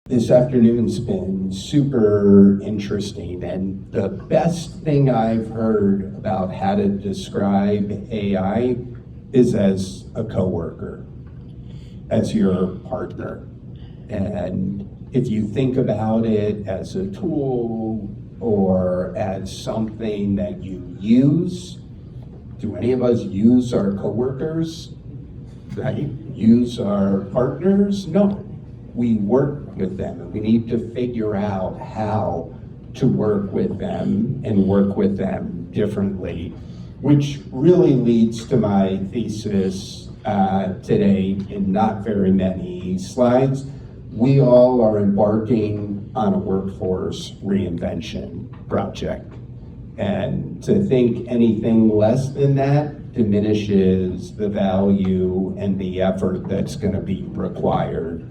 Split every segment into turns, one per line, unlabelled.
This afternoon's been super interesting, and the best thing I've heard about how to describe AI is as a coworker, as your partner. And if you think about it as a tool or as something that you use, do any of us use our coworkers? Right? Use our partners? No. We work with them, and we need to figure out how to work with them and work with them differently, which really leads to my thesis today in not very many slides. We all are embarking on a workforce reinvention project, and to think anything less than that diminishes the value and the effort that's going to be required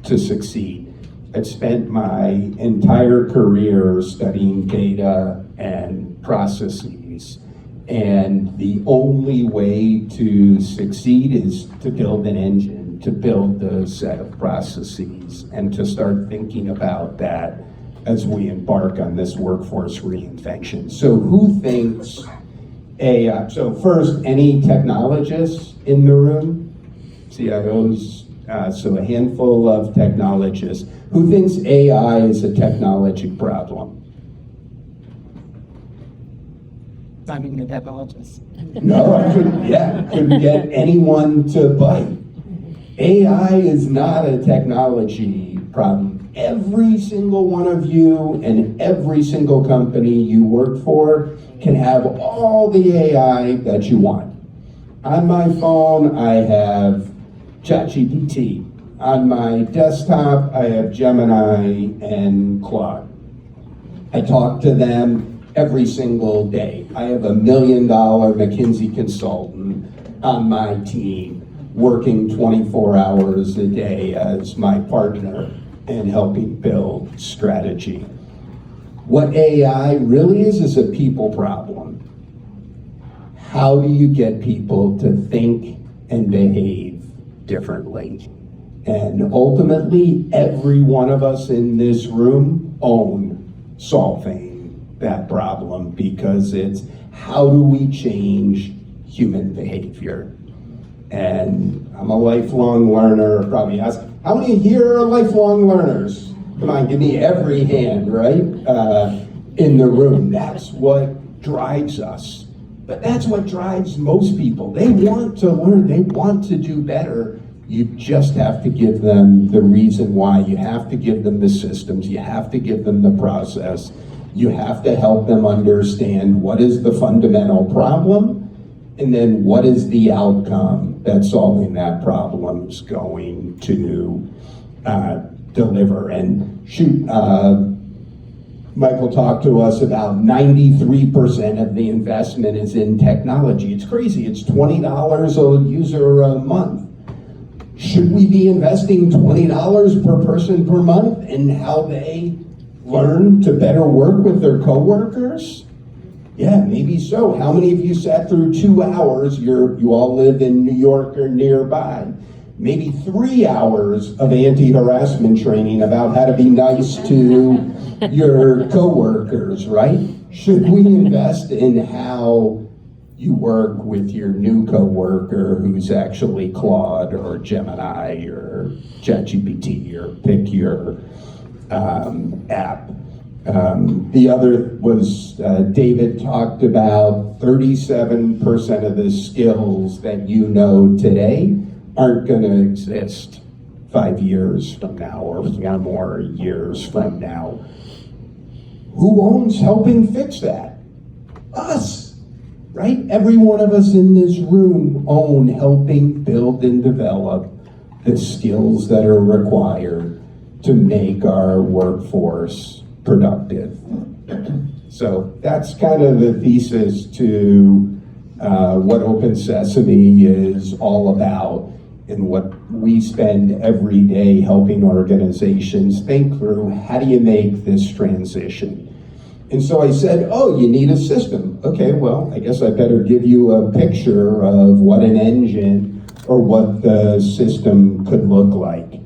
to succeed. I've spent my entire career studying data and processes, and the only way to succeed is to build an engine, to build a set of processes, and to start thinking about that as we embark on this workforce reinvention. So who thinks AI? So first, any technologists in the room? CIOs? So a handful of technologists. Who thinks AI is a technology problem?
Not even a technologist.
No, I couldn't get anyone to bite. AI is not a technology problem. Every single one of you and every single company you work for can have all the AI that you want. On my phone, I have ChatGPT. On my desktop, I have Gemini and Claude. I talk to them every single day. I have $1 million McKinsey consultant on my team working 24 hours a day as my partner in helping build strategy. What AI really is a people problem. How do you get people to think and behave differently? And ultimately, every one of us in this room own solving that problem, because it's how do we change human behavior? And I'm a lifelong learner. Probably ask, how many here are lifelong learners? Come on, give me every hand, right? In the room. That's what drives us. But that's what drives most people. They want to learn, they want to do better. You just have to give them the reason why. You have to give them the systems. You have to give them the process. You have to help them understand what is the fundamental problem, and then what is the outcome that solving that problem is going to deliver. And Michael talked to us about 93% of the investment is in technology. It's crazy. It's $20 a user a month. Should we be investing $20 per person per month in how they learn to better work with their coworkers? Yeah, maybe so. How many of you sat through 2 hours? You all live in New York or nearby. Maybe 3 hours of anti-harassment training about how to be nice to your coworkers, right? Should we invest in how you work with your new coworker who's actually Claude or Gemini or ChatGPT or pick your app? The other was David talked about 37% of the skills that you know today aren't going to exist 5 years from now or more years from now. Who owns helping fix that? Us, right? Every one of us in this room own helping build and develop the skills that are required to make our workforce productive. So that's kind of the thesis to what OpenSesame is all about, and what we spend every day helping organizations think through. How do you make this transition? And so I said, oh, you need a system. Okay, well, I guess I better give you a picture of what an engine or what the system could look like.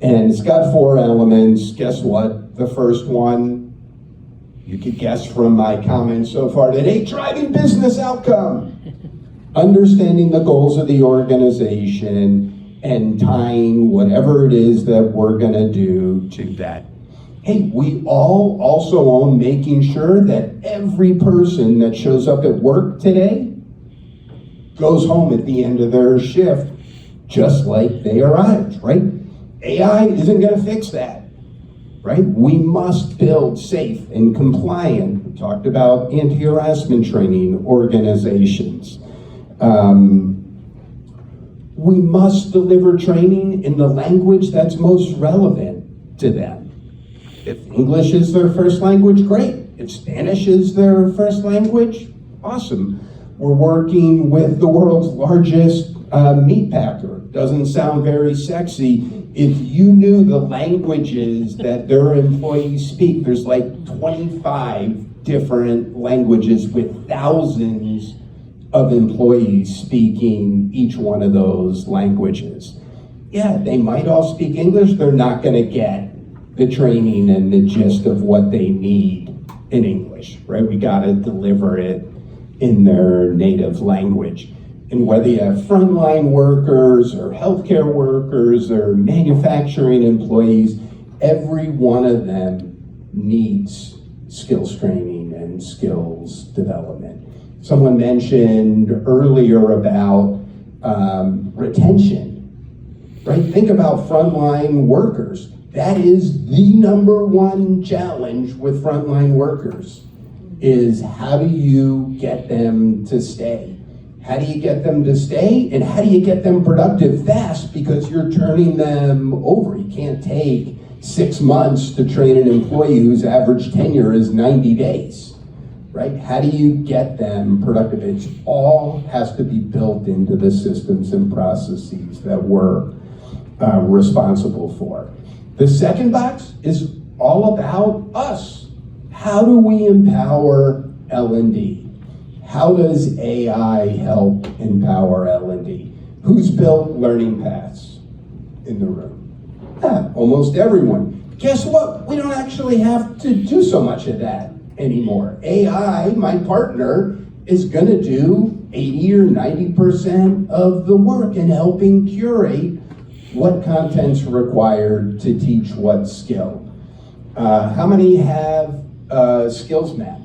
And it's got 4 elements. Guess what? The first one, you could guess from my comments so far today, driving business outcome. Understanding the goals of the organization and tying whatever it is that we're gonna do to that. Hey, we all also own making sure that every person that shows up at work today goes home at the end of their shift just like they arrived, right? AI isn't gonna fix that, right? We must build safe and compliant, we talked about anti-harassment training organizations. We must deliver training in the language that's most relevant to them. If English is their first language, great. If Spanish is their first language, awesome. We're working with the world's largest meat packer. Doesn't sound very sexy. If you knew the languages that their employees speak, there's like 25 different languages with thousands of employees speaking each one of those languages. Yeah, they might all speak English, they're not gonna get the training and the gist of what they need in English, right? We gotta deliver it in their native language. And whether you have frontline workers or healthcare workers or manufacturing employees, every one of them needs skills training and skills development. Someone mentioned earlier about retention, right? Think about frontline workers. That is the #1 challenge with frontline workers, is how do you get them to stay? How do you get them to stay? And how do you get them productive fast? Because you're turning them over. You can't take 6 months to train an employee whose average tenure is 90 days. Right? How do you get them productive? It all has to be built into the systems and processes that we're responsible for. The second box is all about us. How do we empower L&D? How does AI help empower L&D? Who's built learning paths in the room? Almost everyone. Guess what? We don't actually have to do so much of that anymore. AI, my partner, is gonna do 80 or 90% of the work in helping curate what content's required to teach what skill. How many have a skills map?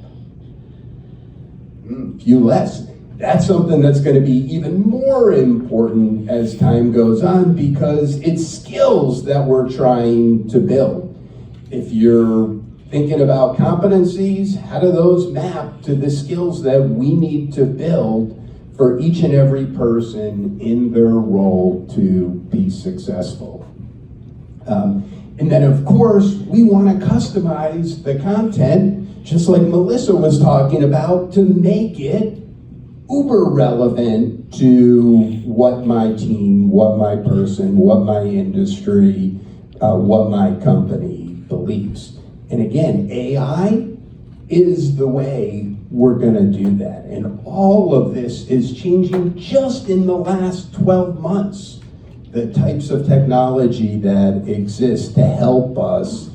Few less. That's something that's gonna be even more important as time goes on because it's skills that we're trying to build. If you're thinking about competencies, how do those map to the skills that we need to build for each and every person in their role to be successful? And then of course, we want to customize the content, just like Melissa was talking about, to make it uber relevant to what my team, what my person, what my industry, what my company believes. And again, AI is the way we're gonna do that. And all of this is changing just in the last 12 months. The types of technology that exist to help us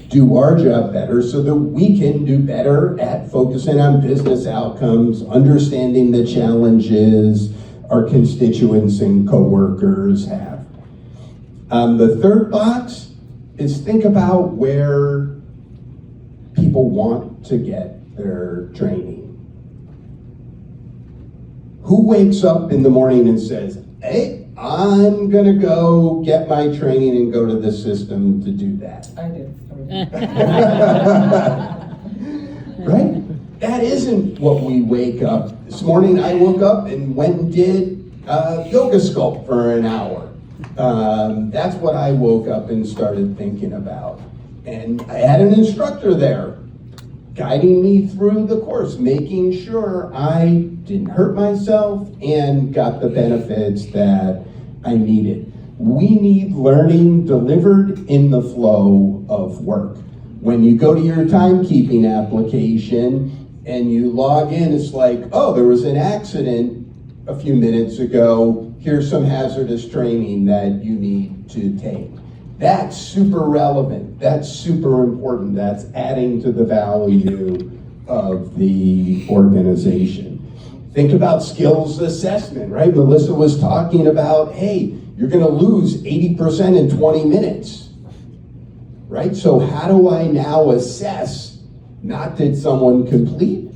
do our job better so that we can do better at focusing on business outcomes, understanding the challenges our constituents and coworkers have. The third box is think about where people want to get their training. Who wakes up in the morning and says, hey, I'm gonna go get my training and go to the system to do that?
I did.
Right? That isn't what we wake up. This morning I woke up and went and did yoga sculpt for an hour. That's what I woke up and started thinking about. And I had an instructor there guiding me through the course, making sure I didn't hurt myself and got the benefits that I needed. We need learning delivered in the flow of work. When you go to your timekeeping application and you log in, it's like, oh, there was an accident a few minutes ago. Here's some hazardous training that you need to take. That's super relevant. That's super important. That's adding to the value of the organization. Think about skills assessment, right? Melissa was talking about, hey, you're gonna lose 80% in 20 minutes, right? So how do I now assess, not did someone complete,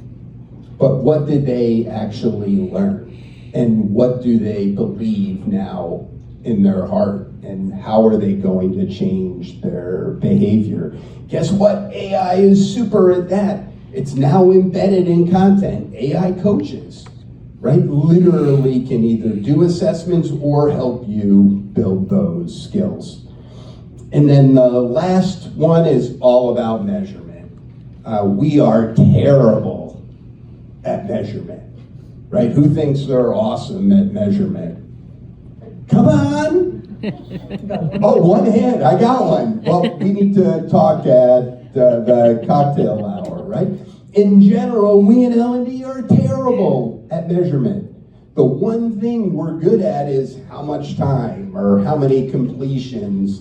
but what did they actually learn? And what do they believe now in their heart? And how are they going to change their behavior? Guess what? AI is super at that. It's now embedded in content. AI coaches, right? Literally can either do assessments or help you build those skills. And then the last one is all about measurement. We are terrible at measurement, right? Who thinks they're awesome at measurement? Come on! Oh, one hand, I got one. Well, we need to talk at the cocktail hour, right? In general, we in L&D are terrible at measurement. The one thing we're good at is how much time or how many completions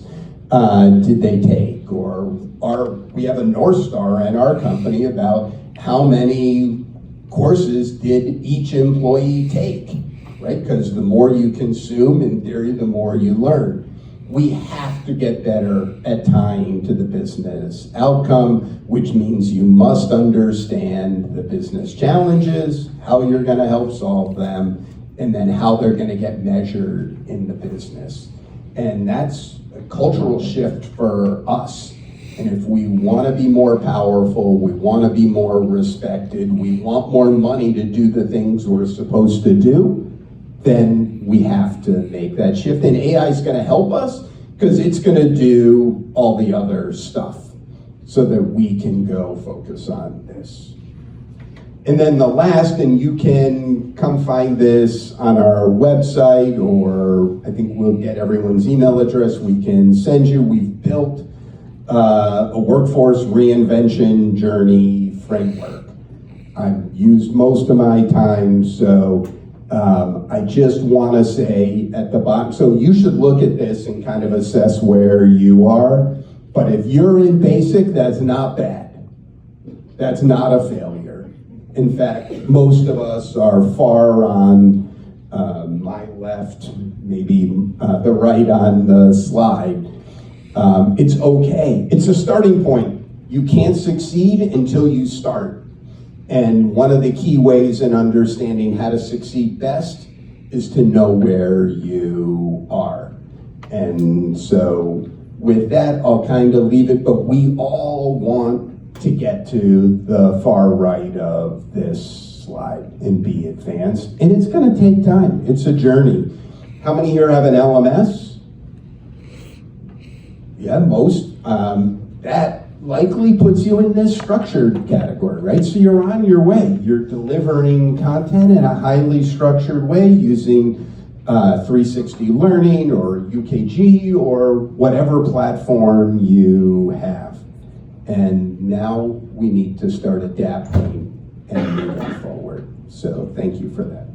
did they take, or we have a North Star in our company about how many courses did each employee take, right? Because the more you consume, in theory, the more you learn. We have to get better at tying to the business outcome, which means you must understand the business challenges, how you're gonna help solve them, and then how they're gonna get measured in the business. And that's a cultural shift for us. And if we wanna be more powerful, we wanna be more respected, we want more money to do the things we're supposed to do, then we have to make that shift. And AI is gonna help us because it's gonna do all the other stuff so that we can go focus on this. And then the last, and you can come find this on our website, or I think we'll get everyone's email address, we can send you. We've built a workforce reinvention journey framework. I've used most of my time, so I just want to say at the bottom, so you should look at this and kind of assess where you are, but if you're in basic, that's not bad. That's not a failure. In fact, most of us are far on my left, maybe the right on the slide. It's okay. It's a starting point. You can't succeed until you start. And one of the key ways in understanding how to succeed best is to know where you are. And so with that, I'll kind of leave it, but we all want to get to the far right of this slide and be advanced. And it's gonna take time. It's a journey. How many here have an LMS? Yeah, most. That likely puts you in this structured category, right? So you're on your way. You're delivering content in a highly structured way using 360 Learning or UKG or whatever platform you have. And now we need to start adapting and moving forward. So thank you for that.